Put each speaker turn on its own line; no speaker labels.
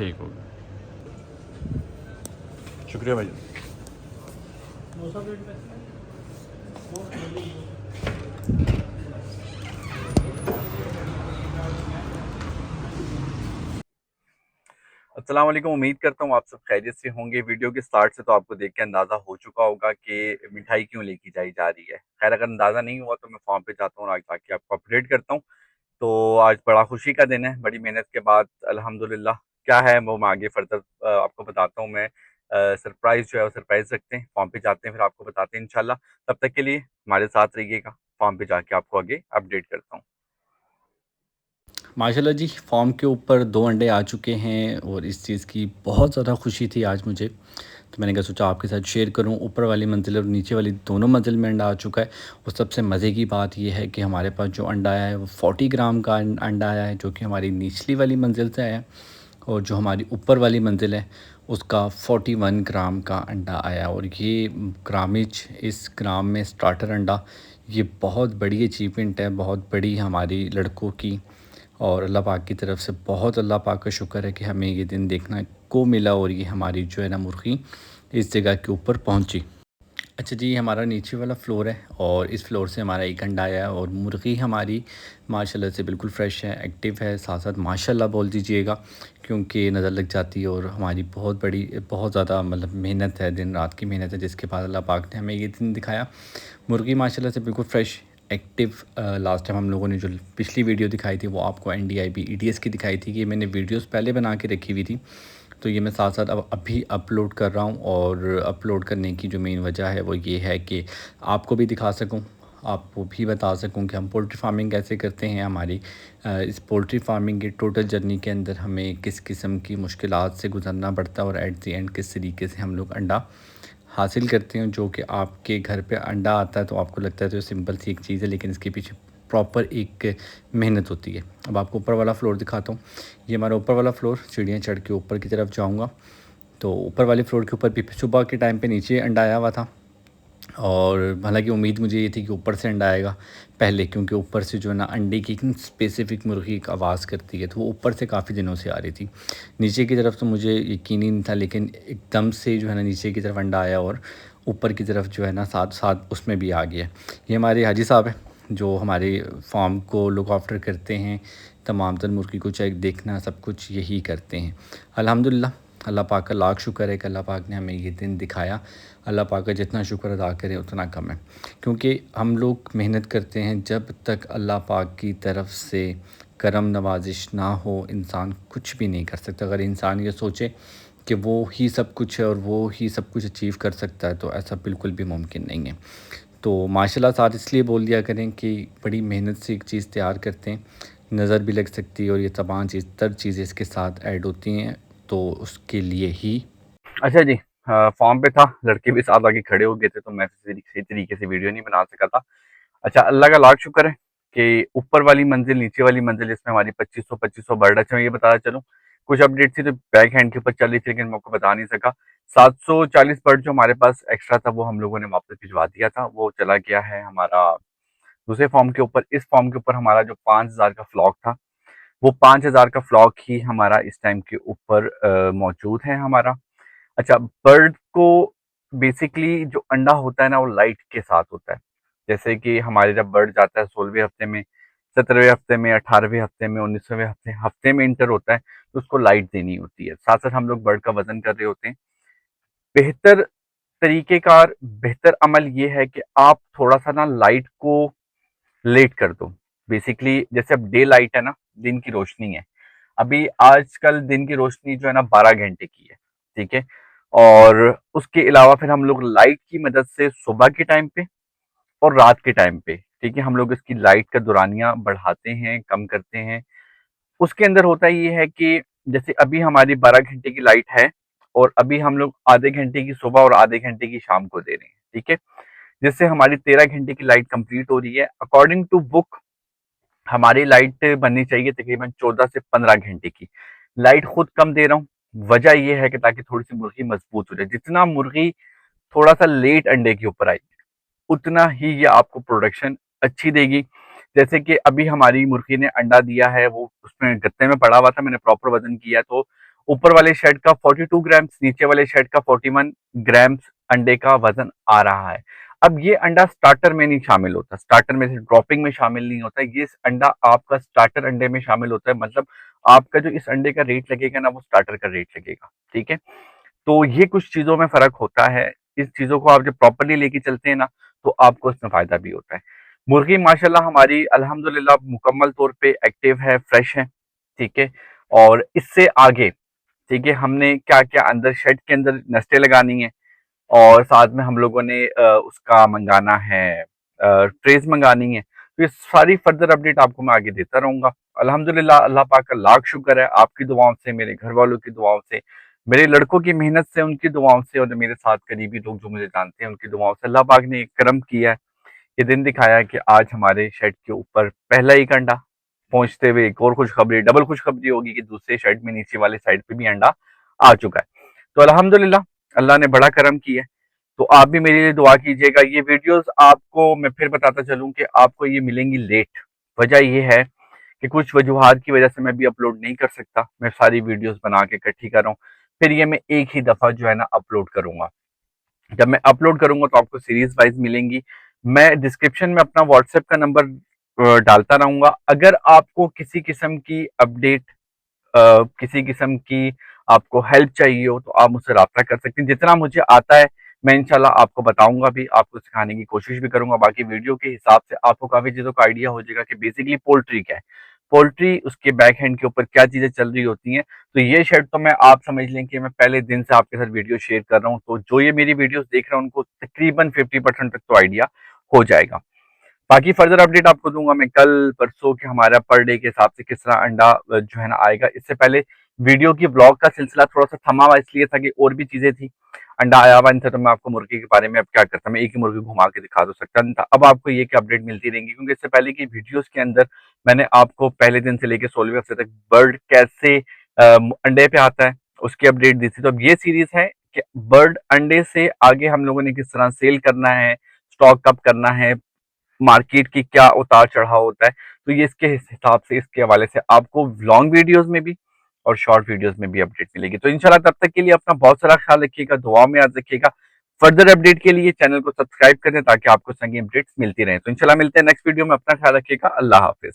ठीक हो गया, शुक्रिया भाई। अस्सलाम वालेकुम, उम्मीद करता हूँ आप सब खैरियत से होंगे। वीडियो के स्टार्ट से तो आपको देख के अंदाज़ा हो चुका होगा कि मिठाई क्यों लेके जाई जा रही है। खैर अगर अंदाज़ा नहीं हुआ तो मैं फॉर्म पे जाता हूँ और आगे जाके आपको अपडेट करता हूँ। तो आज बड़ा खुशी का दिन है, बड़ी मेहनत के बाद अल्हम्दुलिल्लाह। क्या है वो मैं आगे फर्दर आपको बताता हूँ। मैं सरप्राइज़ जो है वो सरप्राइज़ रखते हैं, फॉर्म पे जाते हैं फिर आपको बताते हैं इंशाल्लाह। तब तक के लिए हमारे साथ रहिएगा, फॉर्म पे जाके आपको आगे अपडेट करता हूँ।
माशाल्लाह जी, फ़ॉर्म के ऊपर 2 अंडे आ चुके हैं और इस चीज़ की बहुत ज़्यादा खुशी थी आज मुझे। तो मैंने कहा सोचा आपके साथ शेयर करूं। ऊपर वाली मंजिल और नीचे वाली दोनों मंजिल में अंडा आ चुका है। और सबसे मज़े की बात ये है कि हमारे पास जो अंडा आया है वो 40 ग्राम का अंडा आया है, जो कि हमारी निचली वाली मंजिल से आया है। और जो हमारी ऊपर वाली मंजिल है उसका 41 ग्राम का अंडा आया। और ये ग्रामेज, इस ग्राम में स्टार्टर अंडा, ये बहुत बड़ी अचीवमेंट है, बहुत बड़ी हमारी लड़कों की। और अल्लाह पाक की तरफ से बहुत अल्लाह पाक का शुक्र है कि हमें ये दिन देखना को मिला और ये हमारी जो है ना मुर्गी इस जगह के ऊपर पहुंची। अच्छा जी, हमारा नीचे वाला फ्लोर है और इस फ्लोर से हमारा एक अंडा आया है और मुर्गी हमारी माशाल्लाह से बिल्कुल फ़्रेश है, एक्टिव है। साथ साथ माशाल्लाह बोल दीजिएगा, क्योंकि नज़र लग जाती है और हमारी बहुत बड़ी, बहुत ज़्यादा मतलब मेहनत है, दिन रात की मेहनत है, जिसके बाद अल्लाह पाक ने हमें ये दिन दिखाया। मुर्गी माशाल्लाह से बिल्कुल फ़्रेश, एक्टिव। लास्ट टाइम हम लोगों ने जो पिछली वीडियो दिखाई थी वो आपको NDIB EDS की दिखाई थी कि मैंने वीडियोस पहले बना के रखी हुई थी। तो ये मैं साथ साथ अब अभी अपलोड कर रहा हूँ। और अपलोड करने की जो मेन वजह है वो ये है कि आपको भी दिखा सकूँ, आपको भी बता सकूं कि हम पोल्ट्री फार्मिंग कैसे करते हैं। हमारी इस पोल्ट्री फार्मिंग की टोटल जर्नी के अंदर हमें किस किस्म की मुश्किलात से गुजरना पड़ता है और एट द एंड किस तरीके से हम लोग अंडा हासिल करते हैं। जो कि आपके घर पे अंडा आता है तो आपको लगता है तो सिंपल सी एक चीज़ है, लेकिन इसके पीछे प्रॉपर एक मेहनत होती है। अब आपको ऊपर वाला फ्लोर दिखाता हूँ। ये हमारा ऊपर वाला फ्लोर, सीढ़ियाँ चढ़ के ऊपर की तरफ जाऊँगा तो ऊपर वाले फ्लोर के ऊपर भी सुबह के टाइम पे नीचे अंडा आया हुआ था। और हालांकि उम्मीद मुझे ये थी कि ऊपर से अंडा आएगा पहले, क्योंकि ऊपर से जो है ना अंडे की एक स्पेसिफ़िक मुर्गी एक आवाज़ करती है, तो वो ऊपर से काफ़ी दिनों से आ रही थी। नीचे की तरफ तो मुझे यकीन ही नहीं था, लेकिन एकदम से जो है ना नीचे की तरफ अंडा आया और ऊपर की तरफ जो है ना साथ साथ उसमें भी आ गया। ये हमारे हाजी साहब हैं जो हमारे फार्म को लुक आफ्टर करते हैं, तमाम तर मुर्गी को चेक देखना सब कुछ यही करते हैं। अल्हम्दुलिल्लाह, अल्लाह पाक का लाख शुक्र है कि अल्लाह पाक ने हमें ये दिन दिखाया। अल्लाह पाक का जितना शुक्र अदा करें उतना कम है, क्योंकि हम लोग मेहनत करते हैं, जब तक अल्लाह पाक की तरफ से करम नवाजिश ना हो इंसान कुछ भी नहीं कर सकता। अगर इंसान ये सोचे कि वो ही सब कुछ है और वो ही सब कुछ अचीव कर सकता है तो ऐसा बिल्कुल भी मुमकिन नहीं है। तो माशाल्लाह साथ इसलिए बोल दिया करें कि बड़ी मेहनत से एक चीज़ तैयार करते हैं, नज़र भी लग सकती है और ये तमाम चीज़ें इसके साथ ऐड होती हैं, तो उसके लिए ही।
अच्छा जी, फॉर्म पे था, लड़के भी साथ आके खड़े हो गए थे तो मैं सही तरीके से वीडियो नहीं बना सका था। अच्छा, अल्लाह का लाख शुक्र है कि ऊपर वाली मंजिल, नीचे वाली मंजिल, इसमें हमारी 2500 बर्ड। अच्छा मैं ये बताना चलूँ, कुछ अपडेट थी तो बैक हैंड के ऊपर चल रही थी लेकिन मैं आपको बता नहीं सका। 740 बर्ड जो हमारे पास एक्स्ट्रा था वो हम लोगों ने वापस भिजवा दिया था, वो चला गया है हमारा दूसरे फॉर्म के ऊपर। इस फॉर्म के ऊपर हमारा जो 5000 का फ्लॉक था वो 5000 का फ्लॉक ही हमारा इस टाइम के ऊपर मौजूद है हमारा। अच्छा, बर्ड को बेसिकली जो अंडा होता है ना वो लाइट के साथ होता है। जैसे कि हमारे जब बर्ड जाता है 16वें हफ्ते में, 17वें हफ्ते में, 18वें हफ्ते में, 19वें हफ्ते हफ्ते में इंटर होता है तो उसको लाइट देनी होती है। साथ साथ हम लोग बर्ड का वजन कर रहे होते हैं। बेहतर तरीकेकार, बेहतर अमल ये है कि आप थोड़ा सा ना लाइट को लेट कर दो। बेसिकली जैसे अब डे लाइट है ना, दिन की रोशनी है, अभी आजकल दिन की रोशनी जो है ना 12 घंटे की है, ठीक है। और उसके अलावा फिर हम लोग लाइट की मदद से सुबह के टाइम पे और रात के टाइम पे, ठीक है, हम लोग इसकी लाइट का दुरानिया बढ़ाते हैं, कम करते हैं। उसके अंदर होता ये है कि जैसे अभी हमारी 12 घंटे की लाइट है और अभी हम लोग आधे घंटे की सुबह और आधे घंटे की शाम को दे रहे हैं, ठीक है, जिससे हमारी 13 घंटे की लाइट कंप्लीट हो रही है। अकॉर्डिंग टू बुक हमारी लाइट बननी चाहिए तकरीबन 14 से 15 घंटे की। लाइट खुद कम दे रहा हूँ, वजह यह है कि ताकि थोड़ी सी मुर्गी मजबूत हो जाए। जितना मुर्गी थोड़ा सा लेट अंडे के ऊपर आएगी उतना ही ये आपको प्रोडक्शन अच्छी देगी। जैसे कि अभी हमारी मुर्गी ने अंडा दिया है, वो उसमें गत्ते में पड़ा हुआ था, मैंने प्रॉपर वजन किया तो ऊपर वाले शेड का 42 ग्राम्स, नीचे वाले शेड का 41 ग्राम्स अंडे का वजन आ रहा है। अब ये अंडा स्टार्टर में नहीं शामिल होता, स्टार्टर में से ड्रॉपिंग में शामिल नहीं होता, ये अंडा आपका स्टार्टर अंडे में शामिल होता है। मतलब आपका जो इस अंडे का रेट लगेगा ना, वो स्टार्टर का रेट लगेगा। ठीक है, तो ये कुछ चीजों में फर्क होता है। इस चीजों को आप जब प्रॉपरली लेके चलते हैं ना, तो आपको इसमें फायदा भी होता है। मुर्गी माशाल्लाह हमारी अल्हम्दुलिल्लाह मुकम्मल तौर पे एक्टिव है, फ्रेश है। ठीक है, और इससे आगे, ठीक है, हमने क्या क्या अंदर शेड के अंदर नेस्टें लगानी है, और साथ में हम लोगों ने उसका मंगाना है, ट्रेस मंगानी है। तो ये सारी फर्दर अपडेट आपको मैं आगे देता रहूंगा। अल्हम्दुलिल्लाह, अल्लाह पाक का लाख शुक्र है, आपकी दुआओं से, मेरे घर वालों की दुआओं से, मेरे लड़कों की मेहनत से, उनकी दुआओं से, और मेरे साथ करीबी लोग जो मुझे जानते हैं उनकी दुआओं से अल्लाह पाक ने एक करम किया है। ये दिन दिखाया है कि आज हमारे शेड के ऊपर पहला ही अंडा पहुंचते हुए एक और खुशखबरी, डबल खुशखबरी होगी कि दूसरे शेड में नीचे वाले साइड पे भी अंडा आ चुका है। तो अल्हम्दुलिल्लाह, अल्लाह ने बड़ा करम किया है। तो आप भी मेरे लिए दुआ कीजिएगा। ये वीडियोस आपको मैं फिर बताता चलूं कि आपको ये मिलेंगी लेट। वजह ये है कि कुछ वजूहात की वजह से मैं भी अपलोड नहीं कर सकता, मैं सारी वीडियोस बना के इकट्ठी कर रहा हूँ, फिर ये मैं एक ही दफा जो है ना अपलोड करूंगा। जब मैं अपलोड करूंगा तो आपको सीरीज वाइज मिलेंगी। मैं डिस्क्रिप्शन में अपना व्हाट्सएप का नंबर डालता रहूंगा। अगर आपको किसी किस्म की अपडेट, किसी किस्म की आपको हेल्प चाहिए हो, तो आप मुझसे राब्ता कर सकते हैं। जितना मुझे आता है मैं इंशाल्लाह आपको बताऊंगा भी, आपको सिखाने की कोशिश भी करूंगा। बाकी वीडियो के हिसाब से आपको काफी चीजों का आइडिया हो जाएगा कि बेसिकली पोल्ट्री क्या है, पोल्ट्री उसके बैक हैंड के ऊपर क्या चीजें चल रही होती हैं। तो ये शेड तो मैं, आप समझ लें कि मैं पहले दिन से आपके साथ वीडियो शेयर कर रहा हूँ, तो जो ये मेरी वीडियोस देख रहे हैं उनको तकरीबन 50% तक तो आइडिया हो जाएगा। बाकी फर्दर अपडेट आपको दूंगा मैं कल परसों कि हमारा पर डे के हिसाब से किस तरह अंडा जो है ना आएगा। इससे पहले वीडियो की ब्लॉग का सिलसिला थोड़ा सा थमा हुआ इसलिए था कि और भी चीजें थी, अंडा आया हुआ नहीं था, तो मैं आपको मुर्गी के बारे में अब क्या करता, मैं एक ही मुर्गी घुमा के दिखा दो सकता नहीं था। अब आपको ये की अपडेट मिलती रहेंगी, क्योंकि इससे पहले की वीडियोस के अंदर मैंने आपको पहले दिन से लेकर 16वें हफ्ते तक बर्ड कैसे अंडे पे आता है उसकी अपडेट दी थी। तो अब ये सीरीज है कि बर्ड अंडे से आगे हम लोगों ने किस तरह सेल करना है, स्टॉक अप करना है, मार्केट की क्या उतार चढ़ाव होता है। तो ये इसके हिसाब से, इसके हवाले से आपको लॉन्ग वीडियोस में भी और शॉर्ट वीडियोस में भी अपडेट मिलेगी। तो इंशाल्लाह तब तक के लिए अपना बहुत सारा ख्याल रखिएगा, दुआ में याद रखिएगा। फर्दर अपडेट के लिए चैनल को सब्सक्राइब करें ताकि आपको संगी अपडेट्स मिलती रहे। तो इंशाल्लाह मिलते हैं नेक्स्ट वीडियो में। अपना ख्याल रखिएगा। अल्लाह हाफिज।